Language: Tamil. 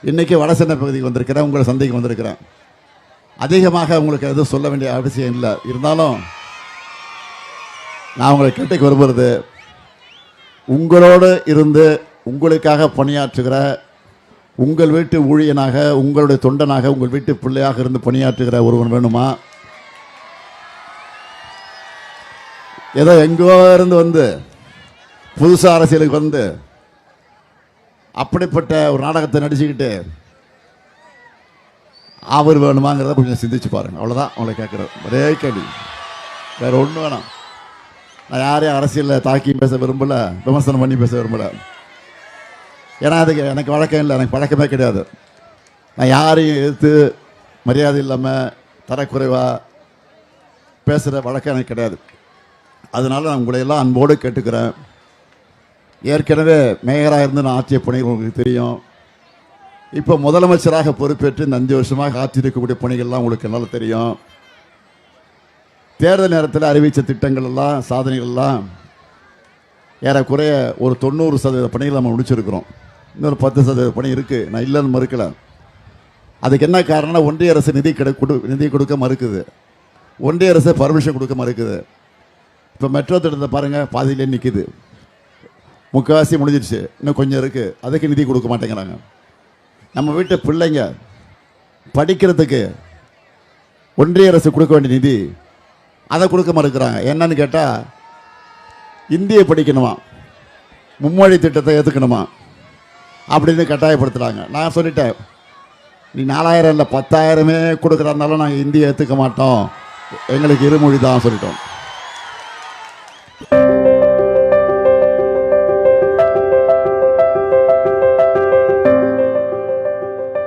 இன்றைக்கி வடசென்னை பகுதிக்கு வந்திருக்கிறேன், உங்களை சந்தைக்கு வந்திருக்கிறேன். அதிகமாக உங்களுக்கு எதுவும் சொல்ல வேண்டிய அவசியம் இல்லை. இருந்தாலும் நான் உங்களை கேட்டுக்கு விரும்புகிறது, உங்களோடு இருந்து உங்களுக்காக பணியாற்றுகிற, உங்கள் வீட்டு ஊழியனாக, உங்களுடைய தொண்டனாக, உங்கள் வீட்டு பிள்ளையாக இருந்து பணியாற்றுகிற ஒருவன் வேணுமா? ஏதோ எங்கோ இருந்து வந்து புதுசாக அரசியலுக்கு வந்து அப்படிப்பட்ட ஒரு நாடகத்தை நடிச்சுக்கிட்டு அவர் வேணுமாங்கிறத கொஞ்சம் சிந்திச்சு பாருங்க. அவ்வளோதான் அவங்களை கேட்குறது, ஒரே கேள்வி, வேற ஒன்றும் வேணாம். நான் யாரையும் அரசியலில் தாக்கி பேச விரும்பலை, விமர்சனம் பண்ணி பேச விரும்பலை. ஏன்னா அதுக்கு எனக்கு வழக்கம் இல்லை, எனக்கு பழக்கமே கிடையாது. நான் யாரையும் எதிர்த்து மரியாதை இல்லாமல் தரக்குறைவாக பேசுகிற வழக்கம் எனக்கு கிடையாது. அதனால் நான் உங்களையெல்லாம் அன்போடு கேட்டுக்கிறேன். ஏற்கனவே மேயராக இருந்து நான் ஆற்றிய பணிகள் உங்களுக்கு தெரியும். இப்போ முதலமைச்சராக பொறுப்பேற்று இந்த 5 வருஷமாக ஆற்றியிருக்கக்கூடிய பணிகள்லாம் உங்களுக்கு நல்லா தெரியும். தேர்தல் நேரத்தில் அறிவித்த திட்டங்கள் எல்லாம், சாதனைகள் எல்லாம் ஏறக்குறைய ஒரு 90% பணிகள் நம்ம முடிச்சிருக்கிறோம். இன்னொரு 10% பணி இருக்குது, நான் இல்லைன்னு மறுக்கலை. அதுக்கு என்ன காரணம்னா, ஒன்றிய அரசு நிதி கொடுக்க மறுக்குது, ஒன்றிய அரசு பர்மிஷன் கொடுக்க மறுக்குது. இப்போ மெட்ரோ திட்டத்தை பாருங்கள், பாதியிலே நிற்கிது, முக்கால்வாசி முடிஞ்சிடுச்சு, இன்னும் கொஞ்சம் இருக்குது, அதுக்கு நிதி கொடுக்க மாட்டேங்கிறாங்க. நம்ம வீட்டு பிள்ளைங்க படிக்கிறதுக்கு ஒன்றிய அரசு கொடுக்க வேண்டிய நிதி, அதை கொடுக்க மறுக்கிறாங்க. என்னன்னு கேட்டால், இந்தியை படிக்கணுமா, மும்மொழி திட்டத்தை ஏற்றுக்கணுமா அப்படின்னு கட்டாயப்படுத்துகிறாங்க. நான் சொல்லிட்டேன், நீ 4000 இல்லை 10,000 கொடுக்குறதுனால நாங்கள் இந்தியை ஏற்றுக்க மாட்டோம், எங்களுக்கு இருமொழி தான் சொல்லிட்டோம்.